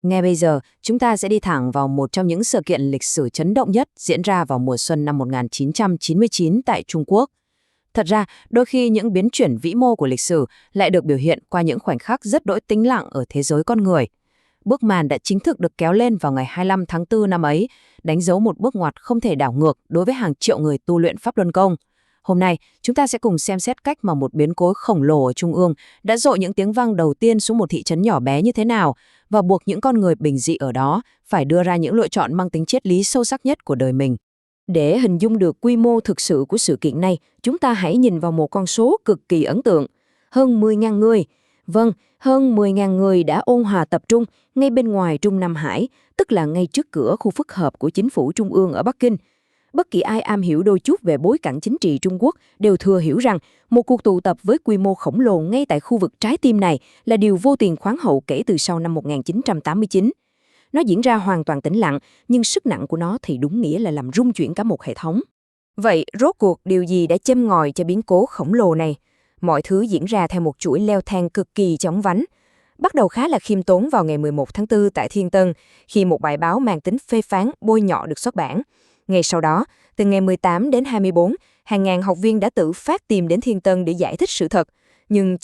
Ngay bây giờ, chúng ta sẽ đi thẳng vào một trong những sự kiện lịch sử chấn động nhất diễn ra vào mùa xuân năm 1999 tại Trung Quốc. Thật ra, đôi khi những biến chuyển vĩ mô của lịch sử lại được biểu hiện qua những khoảnh khắc rất đỗi tĩnh lặng ở thế giới con người. Bức màn đã chính thức được kéo lên vào ngày 25 tháng 4 năm ấy, đánh dấu một bước ngoặt không thể đảo ngược đối với hàng triệu người tu luyện Pháp Luân Công. Hôm nay, chúng ta sẽ cùng xem xét cách mà một biến cố khổng lồ ở Trung ương đã dội những tiếng vang đầu tiên xuống một thị trấn nhỏ bé như thế nào và buộc những con người bình dị ở đó phải đưa ra những lựa chọn mang tính triết lý sâu sắc nhất của đời mình. Để hình dung được quy mô thực sự của sự kiện này, chúng ta hãy nhìn vào một con số cực kỳ ấn tượng. Hơn 10.000 người. Vâng, hơn 10.000 người đã ôn hòa tập trung ngay bên ngoài Trung Nam Hải, tức là ngay trước cửa khu phức hợp của chính phủ Trung ương ở Bắc Kinh. Bất kỳ ai am hiểu đôi chút về bối cảnh chính trị Trung Quốc đều thừa hiểu rằng một cuộc tụ tập với quy mô khổng lồ ngay tại khu vực trái tim này là điều vô tiền khoáng hậu kể từ sau năm 1989. Nó diễn ra hoàn toàn tĩnh lặng, nhưng sức nặng của nó thì đúng nghĩa là làm rung chuyển cả một hệ thống. Vậy rốt cuộc điều gì đã châm ngòi cho biến cố khổng lồ này? Mọi thứ diễn ra theo một chuỗi leo thang cực kỳ chóng vánh. Bắt đầu khá là khiêm tốn vào ngày 11 tháng 4 tại Thiên Tân, khi một bài báo mang tính phê phán bôi nhọ được xuất bản. Ngay sau đó, từ ngày 18 đến 24, hàng ngàn học viên đã tự phát tìm đến Thiên Tân để giải thích sự thật. Nhưng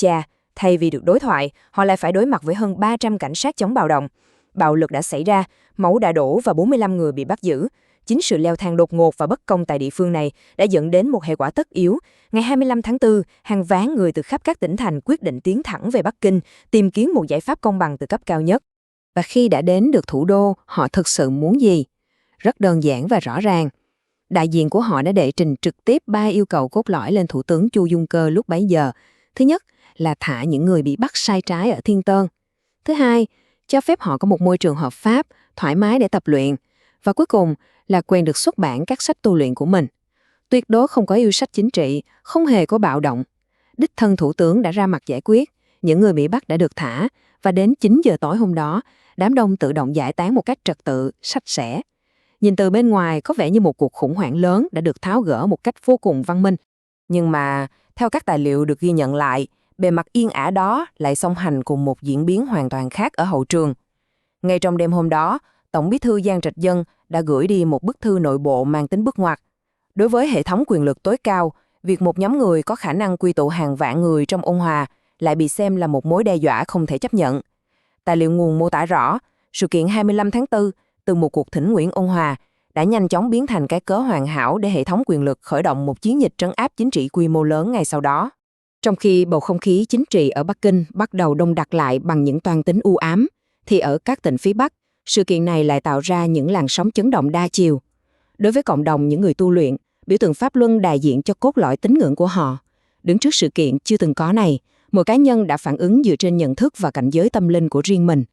thay vì được đối thoại, họ lại phải đối mặt với hơn 300 cảnh sát chống bạo động. Bạo lực đã xảy ra, máu đã đổ và 45 người bị bắt giữ. Chính sự leo thang đột ngột và bất công tại địa phương này đã dẫn đến một hệ quả tất yếu. Ngày 25 tháng 4, hàng vạn người từ khắp các tỉnh thành quyết định tiến thẳng về Bắc Kinh, tìm kiếm một giải pháp công bằng từ cấp cao nhất. Và khi đã đến được thủ đô, họ thực sự muốn gì? Rất đơn giản và rõ ràng. Đại diện của họ đã đệ trình trực tiếp 3 yêu cầu cốt lõi lên Thủ tướng Chu Dung Cơ lúc bấy giờ. Thứ nhất là thả những người bị bắt sai trái ở Thiên Tân. Thứ hai, cho phép họ có một môi trường hợp pháp, thoải mái để tập luyện. Và cuối cùng là quyền được xuất bản các sách tu luyện của mình. Tuyệt đối không có yêu sách chính trị, không hề có bạo động. Đích thân thủ tướng đã ra mặt giải quyết, những người bị bắt đã được thả, và đến 9 giờ tối hôm đó, đám đông tự động giải tán một cách trật tự, sạch sẽ. Nhìn từ bên ngoài có vẻ như một cuộc khủng hoảng lớn đã được tháo gỡ một cách vô cùng văn minh. Nhưng mà, theo các tài liệu được ghi nhận lại, bề mặt yên ả đó lại song hành cùng một diễn biến hoàn toàn khác ở hậu trường. Ngay trong đêm hôm đó, Tổng bí thư Giang Trạch Dân đã gửi đi một bức thư nội bộ mang tính bước ngoặt. Đối với hệ thống quyền lực tối cao, việc một nhóm người có khả năng quy tụ hàng vạn người trong ôn hòa lại bị xem là một mối đe dọa không thể chấp nhận. Tài liệu nguồn mô tả rõ, sự kiện 25 tháng 4, từ một cuộc thỉnh nguyện ôn hòa, đã nhanh chóng biến thành cái cớ hoàn hảo để hệ thống quyền lực khởi động một chiến dịch trấn áp chính trị quy mô lớn ngay sau đó. Trong khi bầu không khí chính trị ở Bắc Kinh bắt đầu đông đặc lại bằng những toan tính u ám, thì ở các tỉnh phía Bắc, sự kiện này lại tạo ra những làn sóng chấn động đa chiều. Đối với cộng đồng những người tu luyện, biểu tượng Pháp Luân đại diện cho cốt lõi tín ngưỡng của họ. Đứng trước sự kiện chưa từng có này, mỗi cá nhân đã phản ứng dựa trên nhận thức và cảnh giới tâm linh của riêng mình.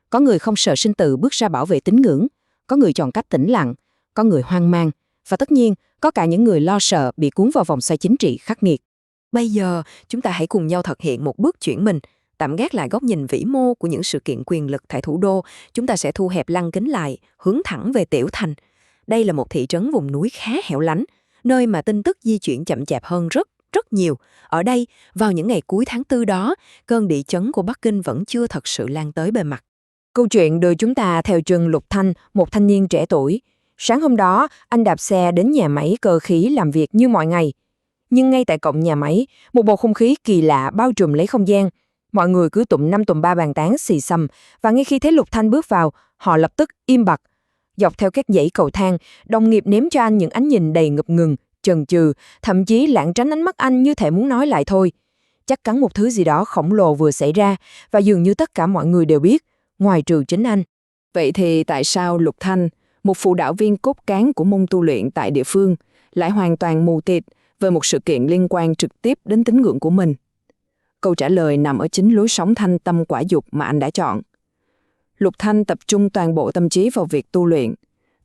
Có người không sợ sinh tử bước ra bảo vệ tín ngưỡng, có người chọn cách tĩnh lặng, có người hoang mang, và tất nhiên có cả những người lo sợ bị cuốn vào vòng xoay chính trị khắc nghiệt. Bây giờ, chúng ta hãy cùng nhau thực hiện một bước chuyển mình. Tạm gác lại góc nhìn vĩ mô của những sự kiện quyền lực tại thủ đô, chúng ta sẽ thu hẹp lăng kính lại, hướng thẳng về Tiểu Thành. Đây là một thị trấn vùng núi khá hẻo lánh, nơi mà tin tức di chuyển chậm chạp hơn rất nhiều. Ở đây, vào những ngày cuối tháng 4 đó, cơn địa chấn của Bắc Kinh vẫn chưa thật sự lan tới bề mặt. Câu chuyện đưa chúng ta theo chân Lục Thanh, một thanh niên trẻ tuổi. Sáng hôm đó, anh đạp xe đến nhà máy cơ khí làm việc như mọi ngày. Nhưng ngay tại cổng nhà máy, một bầu không khí kỳ lạ bao trùm lấy không gian. Mọi người cứ tụm năm tụm ba bàn tán xì xầm, và ngay khi thấy Lục Thanh bước vào, họ lập tức im bặt. Dọc theo các dãy cầu thang, đồng nghiệp ném cho anh những ánh nhìn đầy ngập ngừng, chần chừ, thậm chí lảng tránh ánh mắt anh như thể muốn nói lại thôi. Chắc chắn một thứ gì đó khổng lồ vừa xảy ra, và dường như tất cả mọi người đều biết, ngoài trừ chính anh. Vậy thì tại sao Lục Thanh, một phụ đạo viên cốt cán của môn tu luyện tại địa phương, lại hoàn toàn mù tịt về một sự kiện liên quan trực tiếp đến tín ngưỡng của mình? Câu trả lời nằm ở chính lối sống thanh tâm quả dục mà anh đã chọn. Lục Thanh tập trung toàn bộ tâm trí vào việc tu luyện.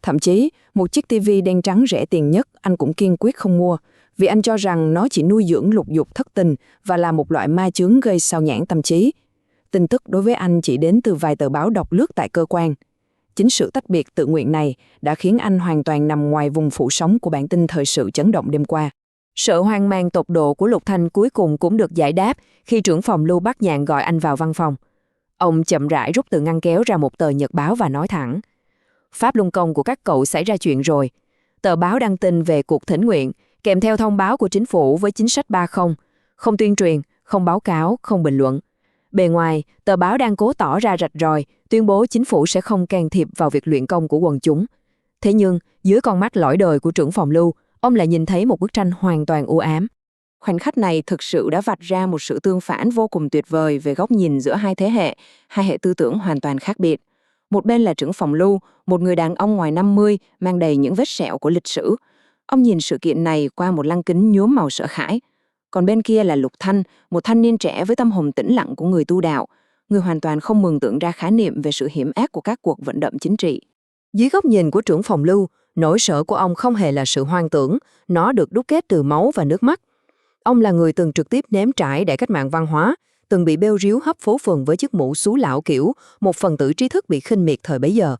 Thậm chí, một chiếc tivi đen trắng rẻ tiền nhất anh cũng kiên quyết không mua, vì anh cho rằng nó chỉ nuôi dưỡng lục dục thất tình và là một loại ma chướng gây sao nhãng tâm trí. Tin tức đối với anh chỉ đến từ vài tờ báo đọc lướt tại cơ quan. Chính sự tách biệt tự nguyện này đã khiến anh hoàn toàn nằm ngoài vùng phủ sóng của bản tin thời sự chấn động đêm qua. Sự hoang mang tột độ của Lục Thanh cuối cùng cũng được giải đáp khi trưởng phòng Lưu Bắc Nhạn gọi anh vào văn phòng. Ông chậm rãi rút từ ngăn kéo ra một tờ nhật báo và nói thẳng: Pháp Luân Công của các cậu xảy ra chuyện rồi. Tờ báo đăng tin về cuộc thỉnh nguyện, kèm theo thông báo của chính phủ với chính sách 30, không tuyên truyền, không báo cáo, không bình luận. Bề ngoài, tờ báo đang cố tỏ ra rạch ròi, tuyên bố chính phủ sẽ không can thiệp vào việc luyện công của quần chúng. Thế nhưng, dưới con mắt lõi đời của trưởng phòng lưu, ông lại nhìn thấy một bức tranh hoàn toàn u ám. Khoảnh khắc này thực sự đã vạch ra một sự tương phản vô cùng tuyệt vời về góc nhìn giữa hai thế hệ, hai hệ tư tưởng hoàn toàn khác biệt. Một bên là trưởng phòng lưu, một người đàn ông ngoài 50 mang đầy những vết sẹo của lịch sử. Ông nhìn sự kiện này qua một lăng kính nhuốm màu sợ hãi. Còn bên kia là Lục Thanh, một thanh niên trẻ với tâm hồn tĩnh lặng của người tu đạo, người hoàn toàn không mường tượng ra khái niệm về sự hiểm ác của các cuộc vận động chính trị. Dưới góc nhìn của trưởng phòng lưu, nỗi sợ của ông không hề là sự hoang tưởng, nó được đúc kết từ máu và nước mắt. Ông là người từng trực tiếp nếm trải đại cách mạng văn hóa, từng bị bêu ríu hấp phố phường với chiếc mũ xú lão kiểu, một phần tử trí thức bị khinh miệt thời bấy giờ.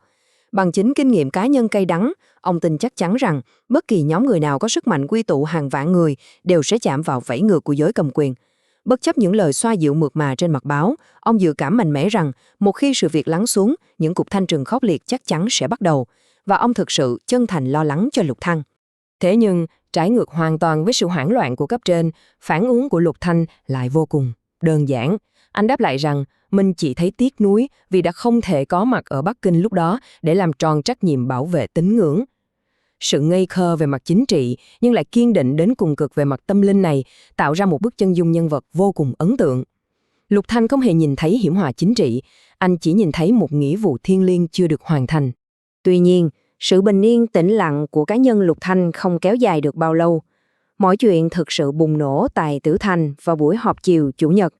Bằng chính kinh nghiệm cá nhân cay đắng, ông tin chắc chắn rằng bất kỳ nhóm người nào có sức mạnh quy tụ hàng vạn người đều sẽ chạm vào vảy ngược của giới cầm quyền. Bất chấp những lời xoa dịu mượt mà trên mặt báo, ông dự cảm mạnh mẽ rằng một khi sự việc lắng xuống, những cuộc thanh trừng khốc liệt chắc chắn sẽ bắt đầu, và ông thực sự chân thành lo lắng cho Lục Thanh. Thế nhưng, trái ngược hoàn toàn với sự hoảng loạn của cấp trên, phản ứng của Lục Thanh lại vô cùng đơn giản. Anh đáp lại rằng mình chỉ thấy tiếc nuối vì đã không thể có mặt ở Bắc Kinh lúc đó để làm tròn trách nhiệm bảo vệ tín ngưỡng. Sự ngây khờ về mặt chính trị nhưng lại kiên định đến cùng cực về mặt tâm linh này tạo ra một bức chân dung nhân vật vô cùng ấn tượng. Lục Thanh không hề nhìn thấy hiểm họa chính trị, anh chỉ nhìn thấy một nghĩa vụ thiêng liêng chưa được hoàn thành. Tuy nhiên, sự bình yên tĩnh lặng của cá nhân Lục Thanh không kéo dài được bao lâu. Mọi chuyện thực sự bùng nổ tại Tử Thành vào buổi họp chiều Chủ nhật.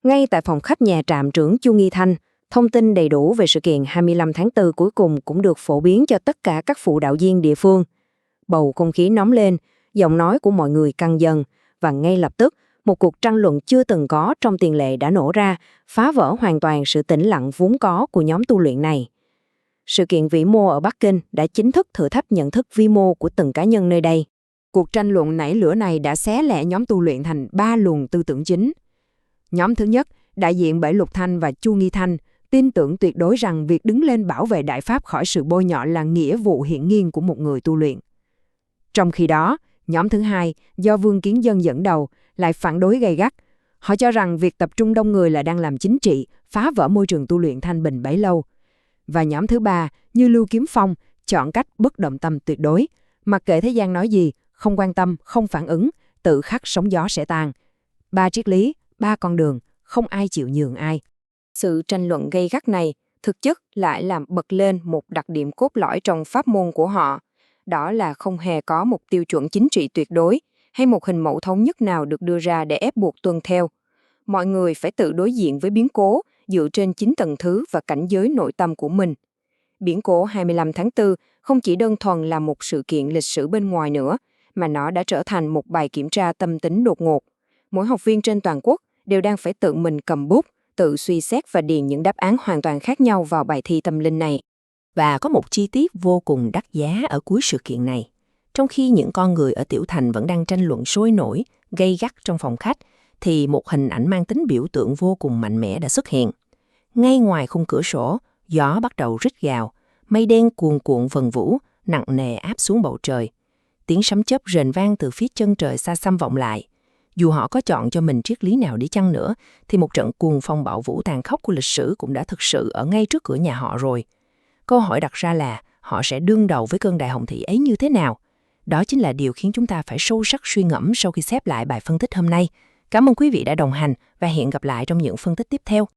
Ngay tại phòng khách nhà trạm trưởng Chu Nghi Thanh, thông tin đầy đủ về sự kiện 25 tháng 4 cuối cùng cũng được phổ biến cho tất cả các phụ đạo viên địa phương. Bầu không khí nóng lên, giọng nói của mọi người căng dần, và ngay lập tức, một cuộc tranh luận chưa từng có trong tiền lệ đã nổ ra, phá vỡ hoàn toàn sự tĩnh lặng vốn có của nhóm tu luyện này. Sự kiện vĩ mô ở Bắc Kinh đã chính thức thử thách nhận thức vi mô của từng cá nhân nơi đây. Cuộc tranh luận nảy lửa này đã xé lẻ nhóm tu luyện thành 3 luồng tư tưởng chính. Nhóm thứ nhất, đại diện bởi Lục Thanh và Chu Nghi Thanh, tin tưởng tuyệt đối rằng việc đứng lên bảo vệ Đại Pháp khỏi sự bôi nhọ là nghĩa vụ hiển nhiên của một người tu luyện. Trong khi đó, nhóm thứ hai, do Vương Kiến Dân dẫn đầu, lại phản đối gay gắt. Họ cho rằng việc tập trung đông người là đang làm chính trị, phá vỡ môi trường tu luyện thanh bình bấy lâu. Và nhóm thứ ba, như Lưu Kiếm Phong, chọn cách bất động tâm tuyệt đối. Mặc kệ thế gian nói gì, không quan tâm, không phản ứng, tự khắc sóng gió sẽ tan. 3 triết lý, 3 con đường, không ai chịu nhường ai. Sự tranh luận gay gắt này thực chất lại làm bật lên một đặc điểm cốt lõi trong pháp môn của họ. Đó là không hề có một tiêu chuẩn chính trị tuyệt đối hay một hình mẫu thống nhất nào được đưa ra để ép buộc tuân theo. Mọi người phải tự đối diện với biến cố dựa trên chính tầng thứ và cảnh giới nội tâm của mình. Biến cố 25 tháng 4 không chỉ đơn thuần là một sự kiện lịch sử bên ngoài nữa, mà nó đã trở thành một bài kiểm tra tâm tính đột ngột. Mỗi học viên trên toàn quốc đều đang phải tự mình cầm bút, tự suy xét và điền những đáp án hoàn toàn khác nhau vào bài thi tâm linh này. Và có một chi tiết vô cùng đắt giá ở cuối sự kiện này. Trong khi những con người ở Tiểu Thành vẫn đang tranh luận sôi nổi, gay gắt trong phòng khách, thì một hình ảnh mang tính biểu tượng vô cùng mạnh mẽ đã xuất hiện. Ngay ngoài khung cửa sổ, gió bắt đầu rít gào, mây đen cuồn cuộn vần vũ, nặng nề áp xuống bầu trời. Tiếng sấm chớp rền vang từ phía chân trời xa xăm vọng lại. Dù họ có chọn cho mình triết lý nào đi chăng nữa, thì một trận cuồng phong bạo vũ tàn khốc của lịch sử cũng đã thực sự ở ngay trước cửa nhà họ rồi. Câu hỏi đặt ra là họ sẽ đương đầu với cơn đại hồng thủy ấy như thế nào? Đó chính là điều khiến chúng ta phải sâu sắc suy ngẫm sau khi xếp lại bài phân tích hôm nay. Cảm ơn quý vị đã đồng hành và hẹn gặp lại trong những phân tích tiếp theo.